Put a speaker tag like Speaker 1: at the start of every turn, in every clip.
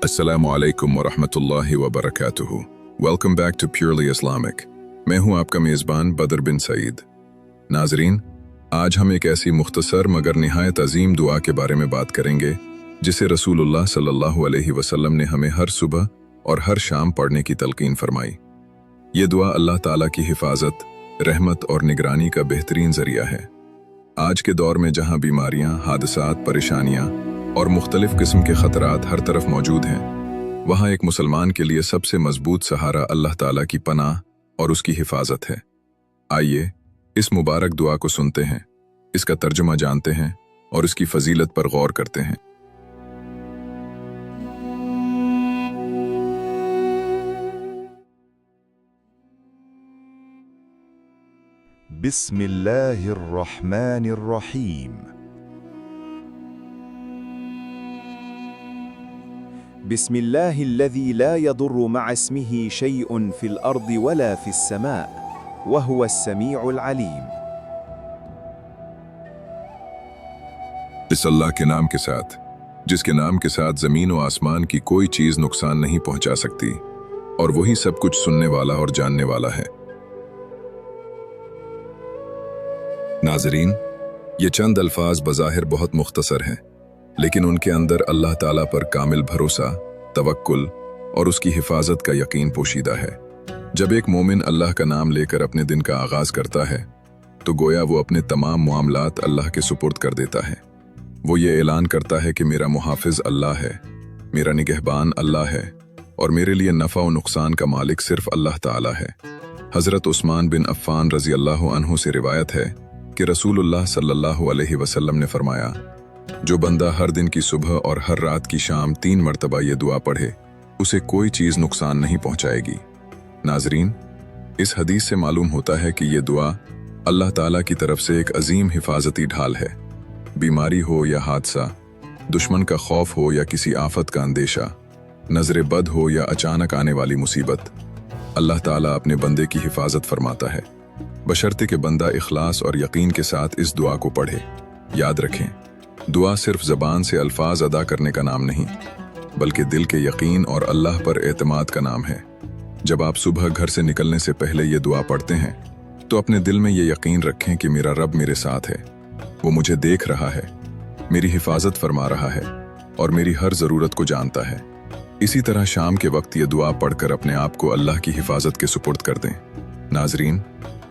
Speaker 1: अस्सलामु अलैकुम वरहमतुल्लाहि वबरकातुहू। Welcome back to purely Islamic. मैं हूं आपका मेज़बान बदर बिन सईद। नाजरीन, आज हम एक ऐसी मुख्तसर मगर निहायत अजीम दुआ के बारे में बात करेंगे जिसे रसूलुल्लाह सल्लल्लाहु अलैहि वसल्लम ने हमें हर सुबह और हर शाम पढ़ने की तलकीन फरमाई। ये दुआ अल्लाह ताला की हिफाजत, रहमत और निगरानी का बेहतरीन जरिया है। आज के दौर में जहां बीमारियां, हादसात, परेशानियां और मुख्तलिफ किस्म के खतरात हर तरफ मौजूद हैं, वहाँ एक मुसलमान के लिए सबसे मजबूत सहारा अल्लाह ताला की पनाह और उसकी हिफाजत है। आइए इस मुबारक दुआ को सुनते हैं, इसका तर्जुमा जानते हैं और इसकी फजीलत पर गौर करते हैं।
Speaker 2: बिस्मिल्लाहिर्रहमानिर्रहीम। बिस्मिल्लाहिल्लज़ी ला यदुर्रु मअ इस्मिही शैउन फिल अर्दि वला फिस समा' वहुवस समीउल अलीम।
Speaker 1: इस अल्लाह के नाम के साथ, जिसके नाम के साथ जमीन व आसमान की कोई चीज नुकसान नहीं पहुंचा सकती, और वही सब कुछ सुनने वाला और जानने वाला है। नाजरीन, ये चंद अल्फाज बज़ाहिर बहुत मुख्तसर हैं, लेकिन उनके अंदर अल्लाह ताला पर कामिल भरोसा, तवक्कुल और उसकी हिफाजत का यकीन पोशीदा है। जब एक मोमिन अल्लाह का नाम लेकर अपने दिन का आगाज करता है, तो गोया वो अपने तमाम मामलात अल्लाह के सुपुर्द कर देता है। वो ये ऐलान करता है कि मेरा मुहाफिज अल्लाह है, मेरा निगहबान अल्लाह है, और मेरे लिए नफ़ा व नुकसान का मालिक सिर्फ अल्लाह ताला है। हज़रत उस्मान बिन अफ़्फ़ान रज़ी अल्लाह अन्हु से रिवायत है कि रसूलुल्लाह सल्लल्लाहु अलैहि वसल्लम ने फरमाया, जो बंदा हर दिन की सुबह और हर रात की शाम 3 मरतबा ये दुआ पढ़े, उसे कोई चीज़ नुकसान नहीं पहुंचाएगी। नाजरीन, इस हदीस से मालूम होता है कि ये दुआ अल्लाह ताला की तरफ से एक अजीम हिफाजती ढाल है। बीमारी हो या हादसा, दुश्मन का खौफ हो या किसी आफत का अंदेशा, नजर बद हो या अचानक आने वाली मुसीबत, अल्लाह ताला अपने बंदे की हिफाजत फरमाता है, बशर्ते कि बंदा इखलास और यकीन के साथ इस दुआ को पढ़े। याद रखें, दुआ सिर्फ ज़बान से अल्फाज अदा करने का नाम नहीं, बल्कि दिल के यकीन और अल्लाह पर एतमाद का नाम है। जब आप सुबह घर से निकलने से पहले ये दुआ पढ़ते हैं, तो अपने दिल में ये यकीन रखें कि मेरा रब मेरे साथ है, वो मुझे देख रहा है, मेरी हिफाजत फरमा रहा है और मेरी हर ज़रूरत को जानता है। इसी तरह शाम के वक्त ये दुआ पढ़कर अपने आप को अल्लाह की हिफाजत के सुपुर्द कर दें। नाजरीन,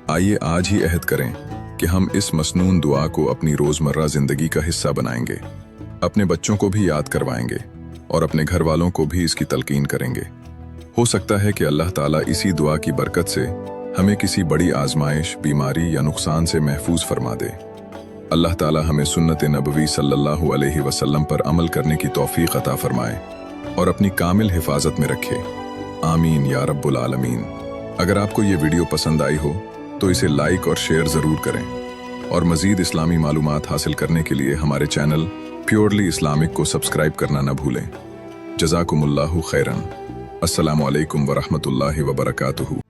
Speaker 1: आइए आज ही अहद करें कि हम इस मसनून दुआ को अपनी रोज़मर्रा ज़िंदगी का हिस्सा बनाएंगे, अपने बच्चों को भी याद करवाएंगे और अपने घर वालों को भी इसकी तलकीन करेंगे। हो सकता है कि अल्लाह ताला इसी दुआ की बरकत से हमें किसी बड़ी आजमाइश, बीमारी या नुकसान से महफूज फरमा दे। अल्लाह ताला हमें सुन्नत नबवी सल्लल्लाहु अलैहि वसल्लम पर अमल करने की तौफीक अता फरमाए और अपनी कामिल हिफाजत में रखे। आमीन या रब्बुल आलमीन। अगर आपको ये वीडियो पसंद आई हो तो इसे लाइक और शेयर ज़रूर करें, और मज़ीद इस्लामी मालूमात हासिल करने के लिए हमारे चैनल प्योरली इस्लामिक को सब्सक्राइब करना न भूलें। जज़ाकुमुल्लाहु खैरन। अस्सलामु अलैकुम वरहमतुल्लाहि वबरकातुहू।